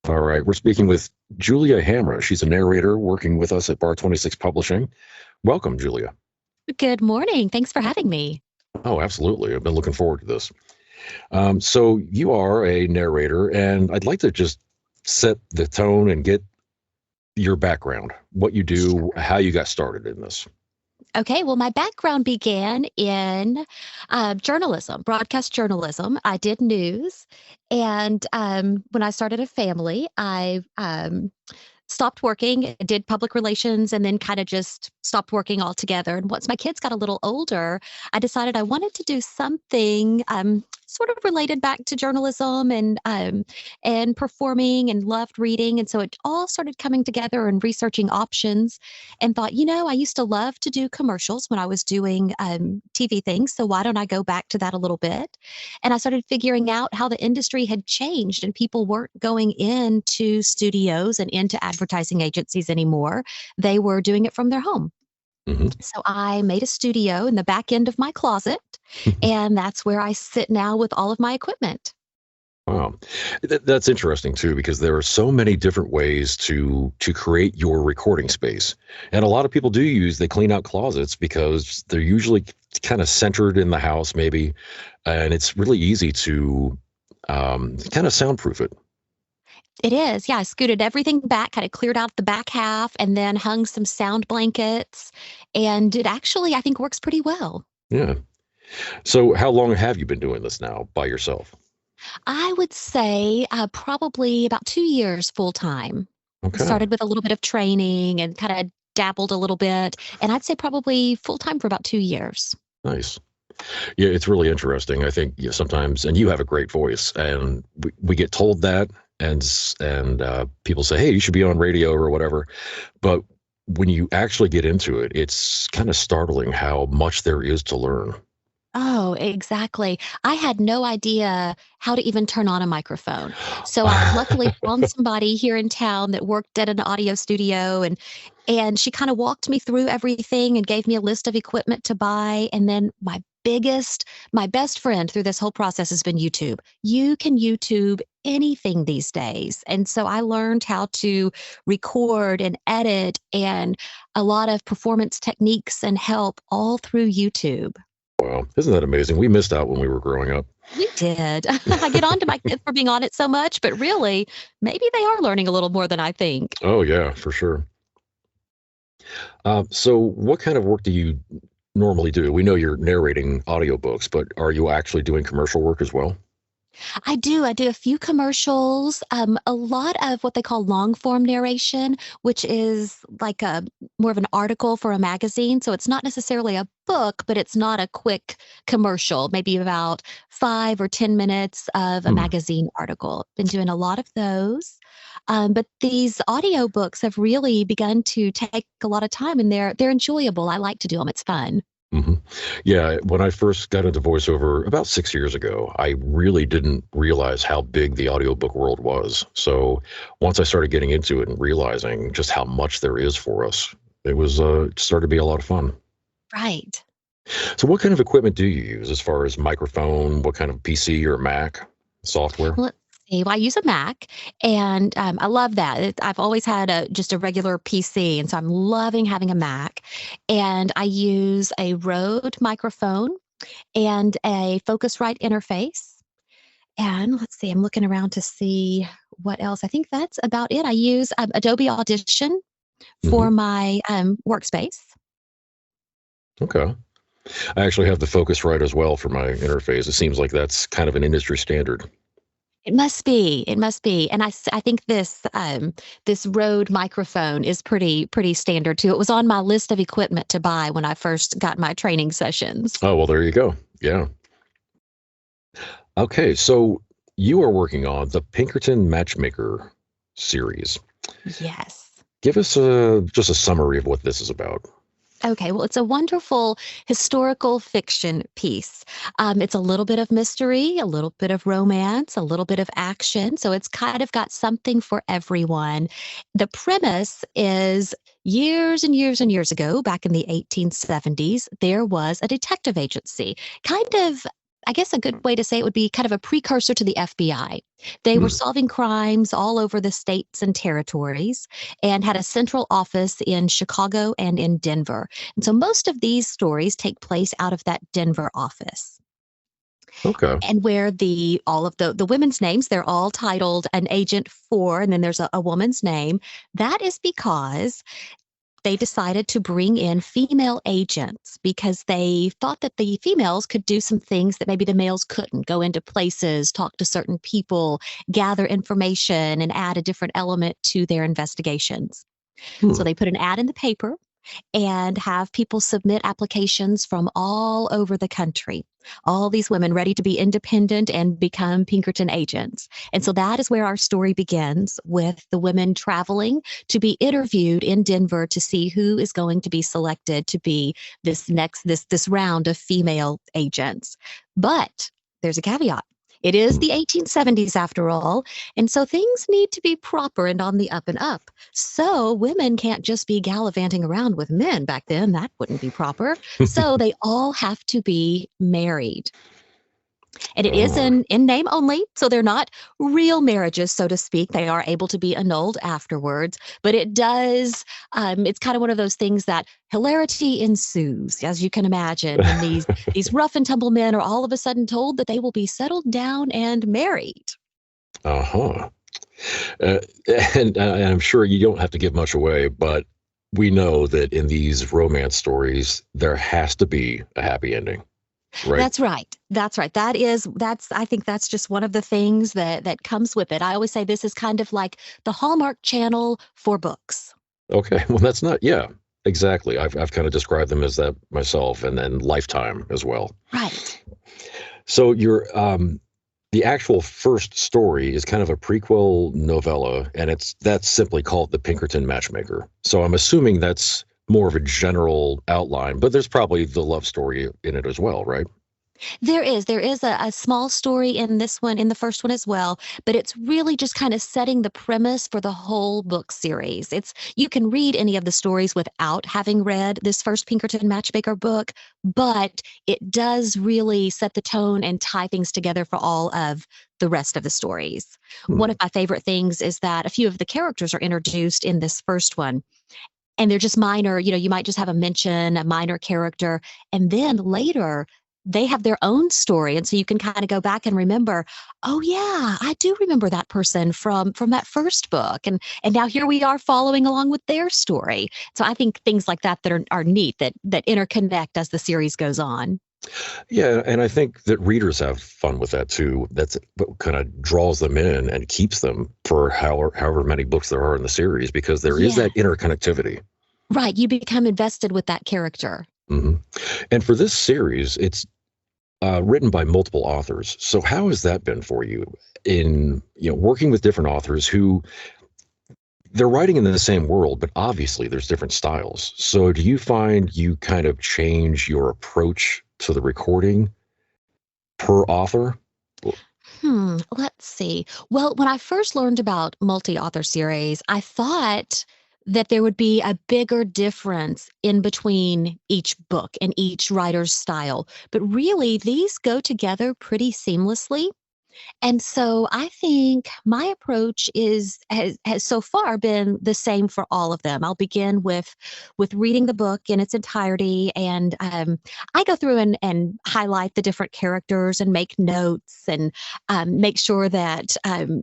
All right. We're speaking with Julia Hamra. She's a narrator working with us at Barr26 Publishing. Welcome, Julia. Good morning. Thanks for having me. Oh, absolutely. I've been looking forward to this. So you are a narrator, and I'd like to just set the tone and get your background, what you do, how you got started in this. Okay, well, my background began in journalism, broadcast journalism. I did news. And when I started a family, I stopped working, did public relations, and then kind of just stopped working altogether. And once my kids got a little older, I decided I wanted to do something sort of related back to journalism and performing, and loved reading. And so it all started coming together and researching options, and thought, I used to love to do commercials when I was doing TV things. So why don't I go back to that a little bit? And I started figuring out how the industry had changed, and people weren't going into studios and into advertising agencies anymore. They were doing it from their home. hmm So I made a studio in the back end of my closet, and that's where I sit now with all of my equipment. Wow. That's interesting too, because there are so many different ways to create your recording space. And a lot of people they clean out closets because they're usually kind of centered in the house maybe, and it's really easy to kind of soundproof it. It is. Yeah, I scooted everything back, kind of cleared out the back half, and then hung some sound blankets. And it actually, I think, works pretty well. Yeah. So how long have you been doing this now by yourself? I would say probably about 2 years full time. Okay. Started with a little bit of training and kind of dabbled a little bit. And I'd say probably full time for about 2 years. Nice. Yeah, it's really interesting. I think sometimes, and you have a great voice, and we get told that, and people say, "Hey, you should be on radio or whatever." But when you actually get into it, it's kind of startling how much there is to learn. Oh, exactly. I had no idea how to even turn on a microphone. So I luckily found somebody here in town that worked at an audio studio, and she kind of walked me through everything and gave me a list of equipment to buy. And then my best friend through this whole process has been YouTube. You can YouTube anything these days. And so I learned how to record and edit and a lot of performance techniques and help all through YouTube. Wow, isn't that amazing? We missed out when we were growing up. We did. I get on to my kids for being on it so much, but really, maybe they are learning a little more than I think. Oh yeah, for sure. So what kind of work do you normally do? We know you're narrating audiobooks, but are you actually doing commercial work as well? I do. I do a few commercials, a lot of what they call long form narration, which is like a more of an article for a magazine. So it's not necessarily a book, but it's not a quick commercial, maybe about 5 or 10 minutes of a Hmm. magazine article. Been doing a lot of those. But these audiobooks have really begun to take a lot of time, and they're enjoyable. I like to do them. It's fun. hmm Yeah, when I first got into voiceover about 6 years ago, I really didn't realize how big the audiobook world was. So once I started getting into it and realizing just how much there is for us, it started to be a lot of fun. Right. So what kind of equipment do you use as far as microphone? What kind of PC or Mac software? Let's see. Well, I use a Mac, and I love that. I've always had just a regular PC, and so I'm loving having a Mac. And I use a Rode microphone and a Focusrite interface. And let's see, I'm looking around to see what else. I think that's about it. I use Adobe Audition hmm for my workspace. Okay. I actually have the Focusrite as well for my interface. It seems like that's kind of an industry standard. It must be. It must be. And I think this Rode microphone is pretty standard too. It was on my list of equipment to buy when I first got my training sessions. Oh, well, there you go. Yeah. Okay, so you are working on the Pinkerton Matchmaker series. Yes. Give us just a summary of what this is about. Okay, well, it's a wonderful historical fiction piece. It's a little bit of mystery, a little bit of romance, a little bit of action. So it's kind of got something for everyone. The premise is years and years and years ago, back in the 1870s, there was a detective agency, kind of I guess a good way to say it would be kind of a precursor to the FBI. They were Hmm. solving crimes all over the states and territories and had a central office in Chicago and in Denver. And so most of these stories take place out of that Denver office. Okay. And where all of the women's names, they're all titled an agent for, and then there's a woman's name. That is because they decided to bring in female agents because they thought that the females could do some things that maybe the males couldn't: go into places, talk to certain people, gather information, and add a different element to their investigations. So Hmm. they put an ad in the paper and have people submit applications from all over the country. All these women ready to be independent and become Pinkerton agents. And so that is where our story begins, with the women traveling to be interviewed in Denver to see who is going to be selected to be this round of female agents. But there's a caveat. It is Hmm. the 1870s after all, and so things need to be proper and on the up and up. So women can't just be gallivanting around with men back then. That wouldn't be proper. So they all have to be married. And it is Oh. in name only. So they're not real marriages, so to speak. They are able to be annulled afterwards. But it does, it's kind of one of those things that hilarity ensues, as you can imagine, when these rough and tumble men are all of a sudden told that they will be settled down and married. Uh-huh. Uh, and I'm sure you don't have to give much away, but we know that in these romance stories, there has to be a happy ending, right? That's right. That's right. I think that's just one of the things that comes with it. I always say this is kind of like the Hallmark Channel for books. Okay. Well, that's not, yeah, exactly. I've kind of described them as that myself, and then Lifetime as well. Right. So the actual first story is kind of a prequel novella, and that's simply called The Pinkerton Matchmaker. So I'm assuming that's more of a general outline, but there's probably the love story in it as well, right? There is a small story in this one, in the first one as well, but it's really just kind of setting the premise for the whole book series. You can read any of the stories without having read this first Pinkerton Matchmaker book, but it does really set the tone and tie things together for all of the rest of the stories. Hmm. One of my favorite things is that a few of the characters are introduced in this first one, and they're just minor. You might just have a mention, a minor character, and then later they have their own story. And so you can kind of go back and remember, oh yeah, I do remember that person from that first book. And now here we are following along with their story. So I think things like that are neat, that interconnect as the series goes on. Yeah, and I think that readers have fun with that too. That's what kind of draws them in and keeps them for however many books there are in the series, because there is Yeah. that interconnectivity. Right. You become invested with that character. Hmm. And for this series, it's written by multiple authors. So how has that been for you in working with different authors who they're writing in the same world, but obviously there's different styles. So do you find you kind of change your approach to the recording per author? Let's see. Well, when I first learned about multi-author series, I thought that there would be a bigger difference in between each book and each writer's style. But really, these go together pretty seamlessly. And so I think my approach has so far been the same for all of them. I'll begin with reading the book in its entirety, and I go through and highlight the different characters and make notes, and make sure that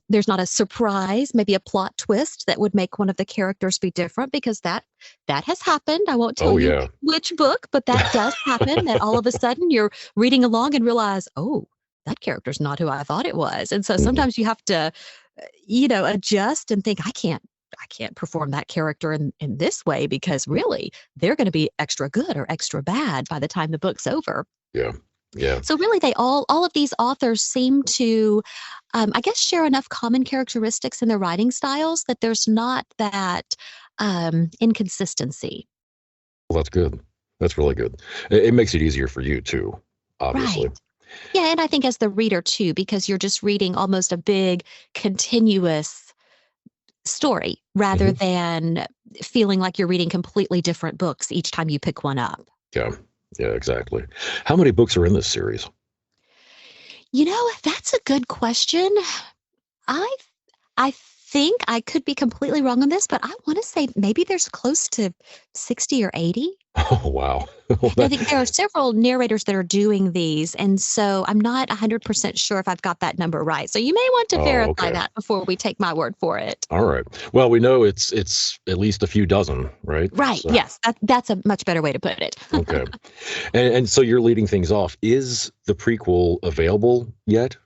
there's not a surprise, maybe a plot twist that would make one of the characters be different, because that has happened. I won't tell Oh you yeah. which book, but that does happen. That all of a sudden you're reading along and realize, oh, that character's not who I thought it was. And so Mhm. sometimes you have to, adjust and think, I can't perform that character in this way, because really they're going to be extra good or extra bad by the time the book's over. Yeah. Yeah. So really all of these authors seem to, I guess, share enough common characteristics in their writing styles that there's not that inconsistency. Well, that's good. That's really good. It makes it easier for you too, Right. obviously. Yeah, and I think as the reader too, because you're just reading almost a big continuous story rather Hmm. than feeling like you're reading completely different books each time you pick one up. Yeah. Yeah, exactly. How many books are in this series? That's a good question. I I think I could be completely wrong on this, but I want to say maybe there's close to 60 or 80. Oh, wow. Well, I think there are several narrators that are doing these, and so I'm not 100% sure if I've got that number right. So you may want to oh, verify okay. that before we take my word for it. All right. Well, we know it's at least a few dozen, right? Right. So, Yes, that's a much better way to put it. okay. And so you're leading things off. Is the prequel available yet?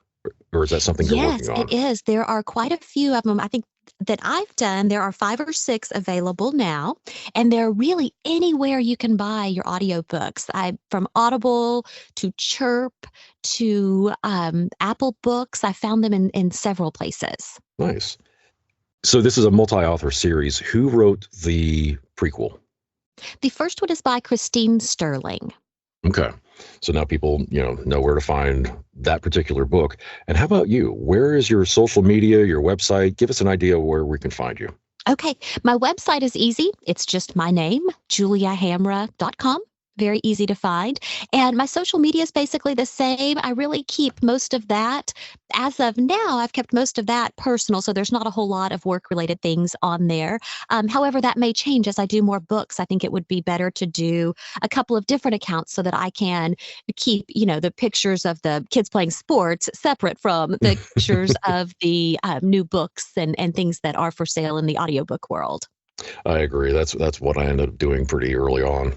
Or is that something you're Yes, working it on? is. There are quite a few of them. I think that I've done, there are 5 or 6 available now, and they're really anywhere you can buy your audiobooks. From Audible to Chirp to Apple Books. I found them in several places. Nice. So this is a multi-author series. Who wrote the prequel? The first one is by Christine Sterling. Okay. So now people, know where to find that particular book. And how about you? Where is your social media, your website? Give us an idea where we can find you. Okay, my website is easy. It's just my name, juliahamra.com. Very easy to find. And my social media is basically the same. I really keep most of that. As of now, I've kept most of that personal, so there's not a whole lot of work-related things on there. However, that may change as I do more books. I think it would be better to do a couple of different accounts so that I can keep, the pictures of the kids playing sports separate from the pictures of the new books and things that are for sale in the audiobook world. I agree. That's what I ended up doing pretty early on.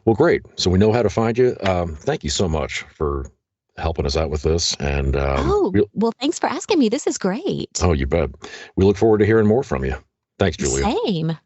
Well, great. So we know how to find you. Thank you so much for helping us out with this. And Oh, well, thanks for asking me. This is great. oh, you bet. We look forward to hearing more from you. Thanks, Julia. Same.